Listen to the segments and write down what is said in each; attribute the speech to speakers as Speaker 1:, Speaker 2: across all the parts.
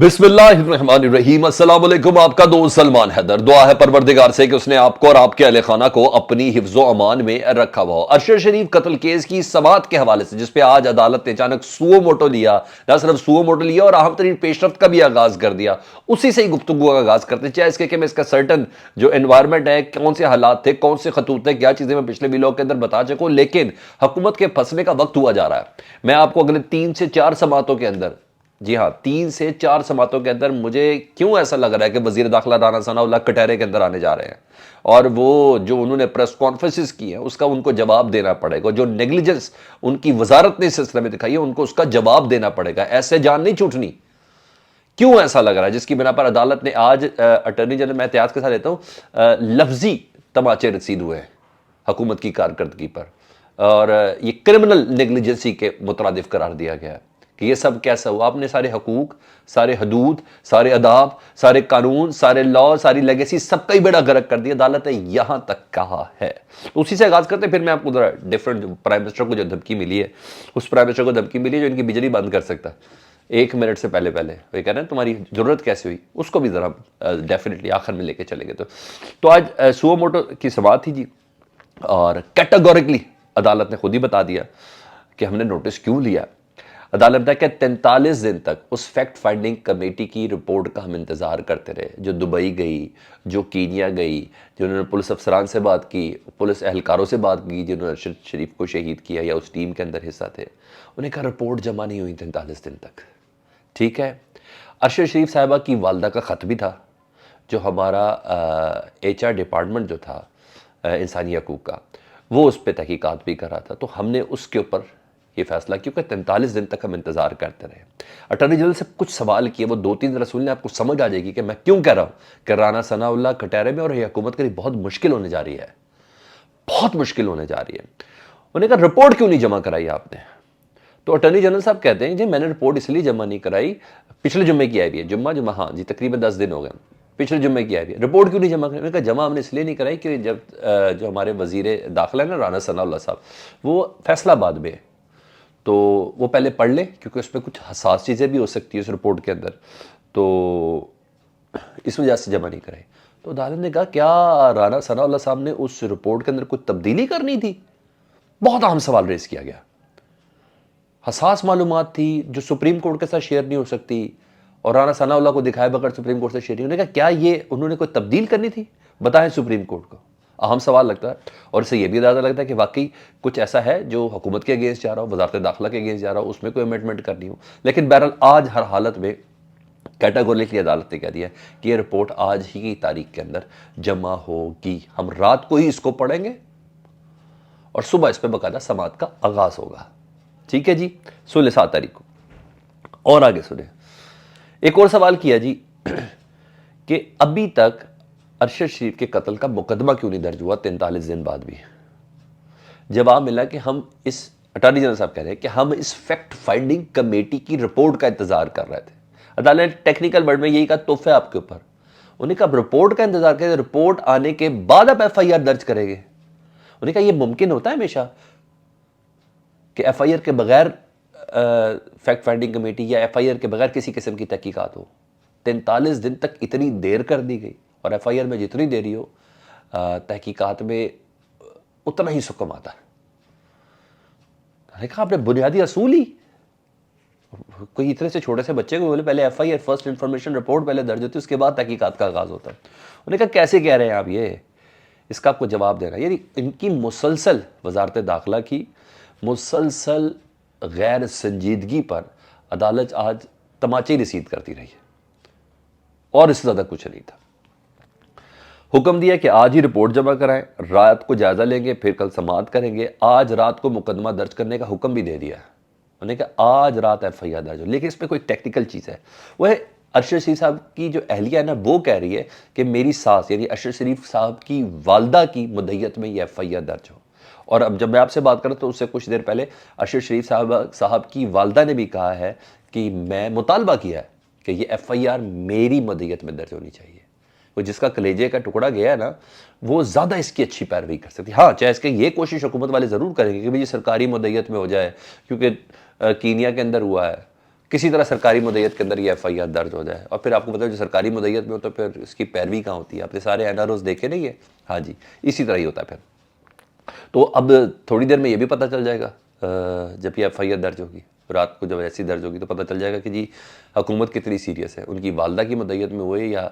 Speaker 1: بسم اللہ الرحمن الرحیم۔ السلام علیکم، آپ کا دوست سلمان حیدر۔ دعا ہے پروردگار سے کہ اس نے آپ کو اور آپ کے اہل خانہ کو اپنی حفظ و امان میں رکھا ہوا ہو۔ ارشد شریف قتل کیس کی سماعت کے حوالے سے جس پہ آج عدالت نے اچانک سوو موٹو لیا، نہ صرف سوو موٹو لیا اور اہم ترین پیش رفت کا بھی آغاز کر دیا، اسی سے ہی گفتگو کا آغاز کرتے ہیں، چاہے اس کے کہ میں اس کا سرٹن جو انوائرمنٹ ہے، کون سے حالات تھے، کون سے خطوط تھے، کیا چیزیں میں پچھلے ویلاگ کے اندر بتا چکا ہوں، لیکن حکومت کے پھنسنے کا وقت ہوا جا رہا ہے۔ میں آپ کو اگلے 3 سے 4 سماعتوں کے اندر، جی ہاں 3 سے 4 سماعتوں کے اندر مجھے کیوں ایسا لگ رہا ہے کہ وزیر داخلہ رانا ثناء اللہ کٹہرے کے اندر آنے جا رہے ہیں، اور وہ جو انہوں نے پریس کانفرنسز کی ہیں اس کا ان کو جواب دینا پڑے گا، جو نیگلیجنس ان کی وزارت نے اس سلسلے میں دکھائی ہے ان کو اس کا جواب دینا پڑے گا، ایسے جان نہیں چھوٹنی۔ کیوں ایسا لگ رہا ہے؟ جس کی بنا پر عدالت نے آج اٹارنی جنرل، میں احتیاط کے ساتھ لیتا ہوں، لفظی تماچے رسید ہوئے ہیں حکومت کی کارکردگی پر، اور یہ کرمنل نیگلیجنسی کے مترادف قرار دیا گیا ہے کہ یہ سب کیسا ہوا۔ آپ نے سارے حقوق، سارے حدود، سارے آداب، سارے قانون، سارے لا، ساری لیگیسی، سب کا ہی بیڑا غرق کر دیا۔ عدالت نے یہاں تک کہا ہے، تو اسی سے آغاز کرتے ہیں۔ پھر میں آپ کو ذرا ڈفرنٹ پرائم منسٹر کو جو دھمکی ملی ہے، اس پرائم منسٹر کو دھمکی ملی ہے جو ان کی بجلی بند کر سکتا ہے 1 منٹ سے پہلے وہ کہہ رہے ہیں تمہاری ضرورت کیسے ہوئی، اس کو بھی ذرا ڈیفینیٹلی آخر میں لے کے چلیں گے۔ تو آج سوو موٹو کی سماعت تھی جی، اور کیٹاگورکلی عدالت نے خود ہی بتا دیا کہ ہم نے نوٹس کیوں لیا۔ عدالت نے کہ 43 دن تک اس فیکٹ فائنڈنگ کمیٹی کی رپورٹ کا ہم انتظار کرتے رہے، جو دبئی گئی، جو کینیا گئی، جنہوں نے پولیس افسران سے بات کی، پولیس اہلکاروں سے بات کی جنہوں نے ارشد شریف کو شہید کیا یا اس ٹیم کے اندر حصہ تھے، انہیں کا رپورٹ جمع نہیں ہوئی 43 دن تک۔ ٹھیک ہے، ارشد شریف صاحبہ کی والدہ کا خط بھی تھا جو ہمارا HR ڈپارٹمنٹ جو تھا انسانی حقوق کا، وہ اس پہ تحقیقات بھی کر رہا تھا، تو ہم نے اس کے اوپر یہ فیصلہ کیونکہ 43 دن تک ہم انتظار کرتے رہے۔ اٹارنی جنرل سے کچھ سوال کیے، وہ 2-3 رسول نے آپ کو سمجھ آ جائے گی کہ میں کیوں کہہ رہا ہوں کہ رانا ثناء اللہ کٹہرے میں، اور یہ حکومت کے لیے بہت مشکل ہونے جا رہی ہے، بہت مشکل ہونے جا رہی ہے۔ انہوں نے کہا رپورٹ کیوں نہیں جمع کرائی آپ نے؟ تو اٹارنی جنرل صاحب کہتے ہیں جی میں نے رپورٹ اس لیے جمع نہیں کرائی، پچھلے جمعے کی آئی ہوئی ہے، جمعہ ہاں جی تقریباً 10 دن ہو گئے، پچھلے جمعے کی آئی ہوئی ہے، رپورٹ کیوں نہیں جمع کرائی؟ میں نے کہا جمع ہم نے اس لیے نہیں کرائی کہ جب جو ہمارے وزیر داخلہ ہے نا رانا ثناء اللہ صاحب، وہ فیصلہ آباد میں ہے، تو وہ پہلے پڑھ لیں کیونکہ اس پہ کچھ حساس چیزیں بھی ہو سکتی ہیں اس رپورٹ کے اندر، تو اس وجہ سے جمع نہیں کرائی۔ تو عدالت نے کہا کیا رانا ثناء اللہ صاحب نے اس رپورٹ کے اندر کوئی تبدیلی کرنی تھی؟ بہت اہم سوال ریز کیا گیا، حساس معلومات تھی جو سپریم کورٹ کے ساتھ شیئر نہیں ہو سکتی، اور رانا ثناء اللہ کو دکھائے بغیر سپریم کورٹ سے شیئر نہیں۔ انہوں نے کہا کیا یہ انہوں نے کوئی تبدیل کرنی تھی؟ بتائیں سپریم کورٹ کو۔ اہم سوال لگتا ہے، اور اس سے یہ بھی اندازہ لگتا ہے کہ واقعی کچھ ایسا ہے جو حکومت کے اگینسٹ جا رہا ہو، وزارت داخلہ کے اگینسٹ جا رہا ہو، اس میں کوئی امینڈمنٹ کرنی ہو۔ لیکن بہرحال آج ہر حالت میں کیٹاگوریکلی عدالت نے کہہ دیا کہ یہ رپورٹ آج ہی کی تاریخ کے اندر جمع ہوگی، ہم رات کو ہی اس کو پڑھیں گے اور صبح اس پہ باقاعدہ سماعت کا آغاز ہوگا۔ ٹھیک ہے جی، 7 تاریخ کو۔ اور آگے سنیں، ایک اور سوال کیا جی کہ ابھی تک ارشد شریف کے قتل کا مقدمہ کیوں نہیں درج ہوا 43 دن بعد بھی؟ جواب ملا کہ ہم اس، اٹارنی جنرل صاحب کہہ رہے ہیں کہ ہم اس فیکٹ فائنڈنگ کمیٹی کی رپورٹ کا انتظار کر رہے تھے۔ عدالت نے ٹیکنیکل ورڈ میں یہی کہا تحفہ آپ کے اوپر، انہوں نے کہا رپورٹ کا انتظار کریں، رپورٹ آنے کے بعد آپ FIR درج کریں گے۔ انہوں نے کہا یہ ممکن ہوتا ہے ہمیشہ کہ FIR کے بغیر فیکٹ فائنڈنگ کمیٹی یا FIR کے بغیر کسی قسم کی تحقیقات ہو؟ 43 دن تک اتنی دیر کر دی گئی، اور FIR میں جتنی دیری ہو تحقیقات میں اتنا ہی سکم آتا ہے۔ میں نے کہا آپ نے بنیادی اصول ہی، کوئی اتنے سے چھوٹے سے بچے کو بولے پہلے FIR فرسٹ انفارمیشن رپورٹ پہلے درج ہوتی ہے، اس کے بعد تحقیقات کا آغاز ہوتا ہے۔ انہوں نے کہا کیسے کہہ رہے ہیں آپ یہ، اس کا آپ کو جواب دینا۔ یعنی ان کی مسلسل وزارت داخلہ کی مسلسل غیر سنجیدگی پر عدالت آج تماچے رسید کرتی رہی ہے، اور اس سے زیادہ کچھ نہیں تھا۔ حکم دیا کہ آج ہی رپورٹ جمع کرائیں، رات کو جائزہ لیں گے، پھر کل سماعت کریں گے، آج رات کو مقدمہ درج کرنے کا حکم بھی دے دیا ہے۔ انہوں نے کہا آج رات FIR درج ہو، لیکن اس میں کوئی ٹیکنیکل چیز ہے، وہ ہے ارشد شریف صاحب کی جو اہلیہ ہے نا، وہ کہہ رہی ہے کہ میری ساس یعنی ارشد شریف صاحب کی والدہ کی مدعیت میں یہ FIR درج ہو۔ اور اب جب میں آپ سے بات کروں تو اس سے کچھ دیر پہلے ارشد شریف صاحب کی والدہ نے بھی کہا ہے کہ میں مطالبہ کیا ہے کہ یہ FIR میری مدعیت میں درج ہونی چاہیے۔ وہ جس کا کلیجے کا ٹکڑا گیا ہے نا، وہ زیادہ اس کی اچھی پیروی کر سکتی ہے۔ ہاں چاہے اس کے یہ کوشش حکومت والے ضرور کریں گے کہ یہ سرکاری مدعیت میں ہو جائے، کیونکہ کینیا کے اندر ہوا ہے، کسی طرح سرکاری مدعیت کے اندر یہ ایف آئی آر درج ہو جائے، اور پھر آپ کو پتہ ہے جو سرکاری مدعیت میں ہو تو پھر اس کی پیروی کہاں ہوتی ہے؟ آپ نے سارے این آر اوز دیکھے نہیں ہے؟ ہاں جی، اسی طرح ہی ہوتا ہے پھر. تو اب تھوڑی دیر میں یہ بھی پتہ چل جائے گا جب یہ ایف آئی آر درج ہوگی، رات کو جب ایسی درج ہوگی تو پتہ چل جائے گا کہ جی حکومت کتنی سیریس ہے، ان کی والدہ کی مدعیت میں ہوئے یا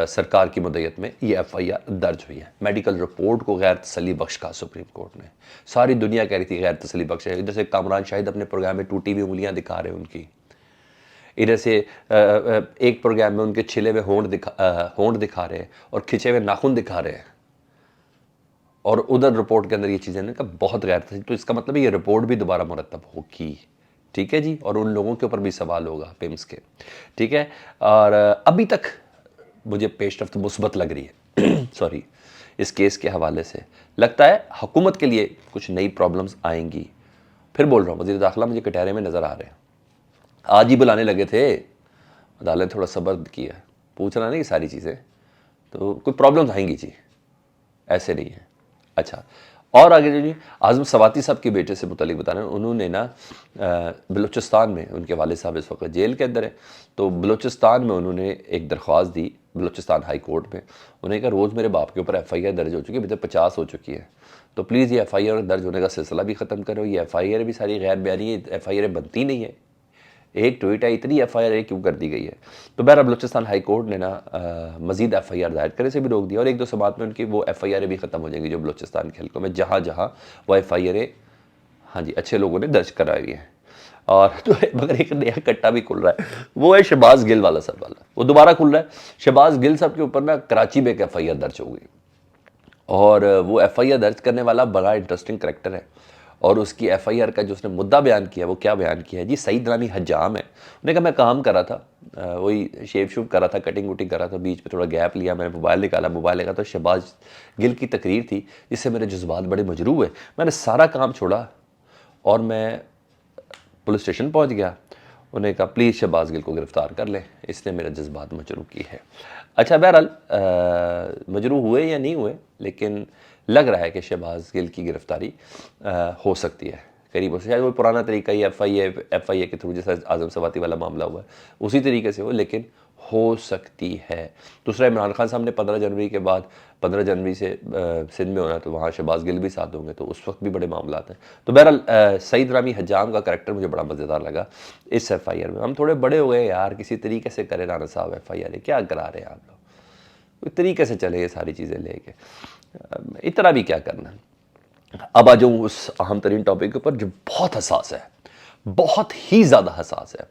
Speaker 1: سرکار کی مدعیت میں یہ ایف آئی آر درج ہوئی ہے. میڈیکل رپورٹ کو غیر تسلی بخش کہا سپریم کورٹ نے. ساری دنیا کہہ رہی تھی غیر تسلی بخش ہے. ادھر سے کامران شاہد اپنے پروگرام میں ٹوٹی ہوئی انگلیاں دکھا رہے ہیں ان کی، ادھر سے ایک پروگرام میں ان کے چھلے ہوئے ہونٹ دکھا رہے ہیں اور کھچے ہوئے ناخن دکھا رہے ہیں، اور ادھر رپورٹ کے اندر یہ چیزیں کا بہت غیر تسلی. تو اس کا مطلب ہے یہ رپورٹ بھی دوبارہ مرتب ہوگی، ٹھیک ہے جی، اور ان لوگوں کے اوپر بھی سوال ہوگا پیمز کے، ٹھیک ہے. اور ابھی تک مجھے پیش رفت مثبت لگ رہی ہے سوری اس کیس کے حوالے سے. لگتا ہے حکومت کے لیے کچھ نئی پرابلمز آئیں گی. پھر بول رہا ہوں وزیر داخلہ مجھے کٹہرے میں نظر آ رہے ہیں، آج ہی بلانے لگے تھے، عدالت تھوڑا صبر کیا، پوچھنا نہیں ساری چیزیں، تو کوئی پرابلمز آئیں گی جی، ایسے نہیں ہے. اچھا، اور آگے جو اعظم سواتی صاحب کے بیٹے سے متعلق بتا رہے ہیں، انہوں نے نا بلوچستان میں، ان کے والد صاحب اس وقت جیل کے اندر ہے، تو بلوچستان میں انہوں نے ایک درخواست دی بلوچستان ہائی کورٹ میں. انہوں نے کہا روز میرے باپ کے اوپر ایف آئی آر درج ہو چکی ہے، ابھی تک 50 ہو چکی ہے، تو پلیز یہ ایف آئی آر درج ہونے کا سلسلہ بھی ختم کرو. یہ ایف آئی آر بھی ساری غیر بیانی ہے، ایف آئی آر بنتی نہیں ہے، ایک ٹویٹ ہے، اتنی ایف آئی آر کیوں کر دی گئی ہے. تو بہرحال بلوچستان ہائی کورٹ نے نا مزید ایف آئی آر دائر کرنے سے بھی روک دیا، اور ایک دو سماعت میں ان کی وہ ایف آئی آر بھی ختم ہو جائیں گی جو بلوچستان کے حلقوں میں جہاں جہاں وہ ایف آئی آر ہاں جی اچھے لوگوں نے درج کرائی ہیں. اور تو مگر ایک نیا کٹا بھی کھل رہا ہے، وہ ہے شہباز گل والا صاحب والا، وہ دوبارہ کھل رہا ہے. شہباز گل صاحب کے اوپر نا کراچی میں ایک ایف آئی آر درج ہو گئی، اور وہ ایف آئی آر درج کرنے والا بڑا انٹرسٹنگ کریکٹر ہے. اور اس کی ایف آئی آر کا جو اس نے مدعا بیان کیا وہ کیا بیان کیا ہے جی؟ سعید رامی حجام ہے. انہوں نے کہا میں کام کر رہا تھا، وہی شیو شوپ کر رہا تھا، کٹنگ وٹنگ کر رہا تھا، بیچ میں تھوڑا گیپ لیا، میں نے موبائل نکالا، موبائل لگا تو شہباز گل کی تقریر تھی جس سے میرے جذبات بڑے مجروح ہوئے. میں نے سارا کام چھوڑا اور میں پولیس اسٹیشن پہنچ گیا. انہوں نے کہا پلیز شہباز گل کو گرفتار کر لیں، اس نے میرے جذبات مجروح کی ہے. اچھا بہرحال مجروح ہوئے یا نہیں ہوئے، لیکن لگ رہا ہے کہ شہباز گل کی گرفتاری ہو سکتی ہے قریب سے. شاید وہ پرانا طریقہ ہی ایف آئی اے کے تھرو جیسا اعظم سواتی والا معاملہ ہوا ہے اسی طریقے سے ہو، لیکن ہو سکتی ہے. دوسرا عمران خان صاحب نے 15 جنوری کے بعد 15 جنوری سے سندھ میں ہونا، تو وہاں شہباز گل بھی ساتھ ہوں گے، تو اس وقت بھی بڑے معاملات ہیں. تو بہرحال سعید رامی حجام کا کریکٹر مجھے بڑا مزیدار لگا اس ایف آئی آر میں. ہم تھوڑے بڑے ہو گئے یار، کسی طریقے سے کرے رانا صاحب ایف آئی آر کیا کرا رہے ہیں آپ لوگ، کوئی طریقے سے چلے یہ ساری چیزیں لے کے، اتنا بھی کیا کرنا. اب آ جاؤں اس اہم ترین ٹاپک کے اوپر جو بہت حساس ہے، بہت ہی زیادہ حساس ہے.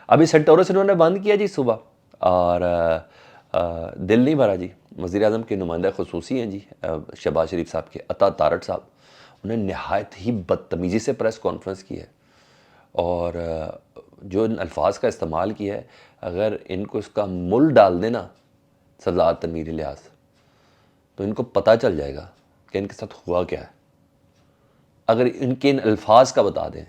Speaker 1: ابھی سینٹورس انہوں نے بند کیا جی صبح، اور دل نہیں بھرا جی. وزیر اعظم کے نمائندہ خصوصی ہیں جی شہباز شریف صاحب کے، عطا تارڑ صاحب، انہوں نے نہایت ہی بدتمیزی سے پریس کانفرنس کی ہے، اور جو ان الفاظ کا استعمال کیا ہے، اگر ان کو اس کا مل ڈال دینا سزا تنویری لحاظ تو ان کو پتہ چل جائے گا کہ ان کے ساتھ ہوا کیا ہے. اگر ان کے ان الفاظ کا بتا دیں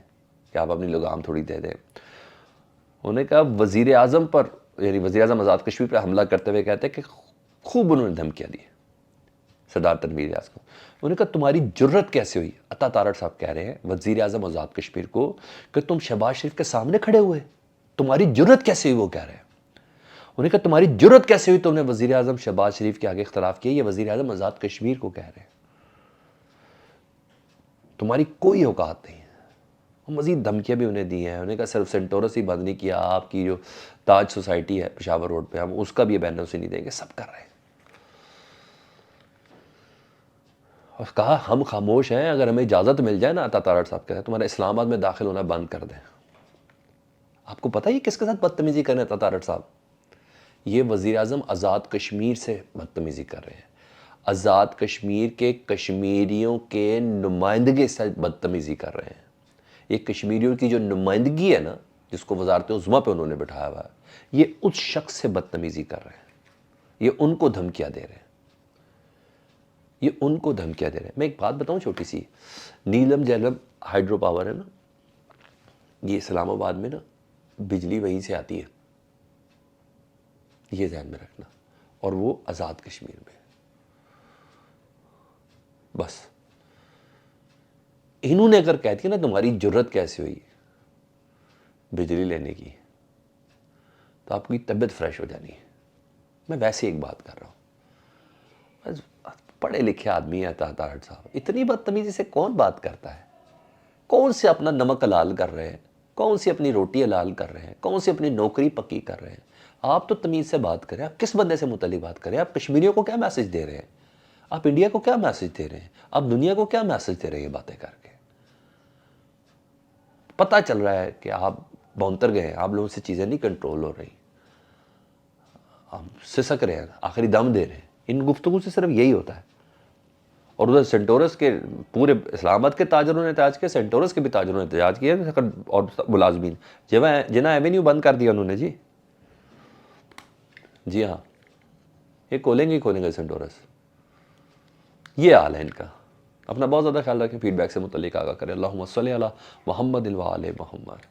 Speaker 1: کہ آپ اپنی لگام تھوڑی دے دیں. انہوں نے کہا وزیر اعظم پر، یعنی وزیر اعظم آزاد کشمیر پر حملہ کرتے ہوئے کہتے ہیں کہ خوب انہوں نے دھمکیاں دی سردار تنویر ریاض کو. انہوں نے کہا تمہاری جرت کیسے ہوئی؟ عطا تارڑ صاحب کہہ رہے ہیں وزیر اعظم آزاد کشمیر کو کہ تم شہباز شریف کے سامنے کھڑے ہوئے، تمہاری جرت کیسے ہوئی؟ وہ کہہ رہے ہیں. انہوں نے کہا تمہاری جرت کیسے ہوئی تم نے وزیر اعظم شہباز شریف کے آگے اختلاف کیا؟ یہ وزیر اعظم آزاد کشمیر کو کہہ رہے ہیں، تمہاری کوئی اوقات نہیں ہے. مزید دھمکیاں بھی انہیں دی ہیں. انہوں نے کہا صرف سینٹورس ہی بند نہیں کیا، آپ کی جو تاج سوسائٹی ہے پشاور روڈ پہ، ہم اس کا بھی بینر سے نہیں دیں گے. سب کر رہے ہیں. اور کہا ہم خاموش ہیں، اگر ہمیں اجازت مل جائے نا، عطا تارڑ صاحب کہتے ہیں تمہارا اسلام آباد میں داخل ہونا بند کر دیں. آپ کو پتہ ہے یہ کس کے ساتھ بدتمیزی کر رہے ہیں عطا تارڑ صاحب؟ یہ وزیر اعظم آزاد کشمیر سے بدتمیزی کر رہے ہیں، آزاد کشمیر کے کشمیریوں کے نمائندگی سے بدتمیزی کر رہے ہیں. یہ کشمیریوں کی جو نمائندگی ہے نا، جس کو وزارت عظمیٰ پہ انہوں نے بٹھایا ہوا ہے، یہ اس شخص سے بدتمیزی کر رہے ہیں. یہ ان کو دھمکیاں دے رہے ہیں، یہ ان کو دھمکیاں دے رہے ہیں. میں ایک بات بتاؤں چھوٹی سی، نیلم جیلم ہائیڈرو پاور ہے نا، یہ اسلام آباد میں نا بجلی وہیں سے آتی ہے، یہ ذہن میں رکھنا، اور وہ آزاد کشمیر میں. بس انہوں نے اگر کہہ دیا نا تمہاری جرت کیسے ہوئی بجلی لینے کی، تو آپ کی طبیعت فریش ہو جانی ہے. میں ویسے ایک بات کر رہا ہوں. پڑھے لکھے آدمی ہے طاہر صاحب, اتنی بدتمیزی سے کون بات کرتا ہے؟ کون سے اپنا نمک حلال کر رہے ہیں, کون سی اپنی روٹی حلال کر رہے ہیں, کون سی اپنی نوکری پکی کر رہے ہیں؟ آپ تو تمیز سے بات کریں. آپ کس بندے سے متعلق بات کریں؟ آپ کشمیریوں کو کیا میسج دے رہے ہیں؟ آپ انڈیا کو کیا میسج دے رہے ہیں؟ آپ دنیا کو کیا میسج دے رہے ہیں یہ باتیں کر کے؟ پتہ چل رہا ہے کہ آپ بونتر گئے ہیں, آپ لوگوں سے چیزیں نہیں کنٹرول ہو رہی, آپ سسک رہے ہیں, آخری دم دے رہے ہیں. ان گفتگو سے صرف یہی ہوتا ہے. اور ادھر سینٹورس کے پورے اسلام آباد کے تاجروں نے احتجاج کیا, سینٹورس کے بھی تاجروں نے احتجاج کیا, اور ملازمین جنا ایونیو بند کر دیا انہوں نے. جی ہاں, یہ کھولیں گے سینٹورس. یہ حال ہے ان کا. اپنا بہت زیادہ خیال رکھیں. فیڈ بیک سے متعلق آگاہ کریں. اللہم صلی علی محمد و آل محمد.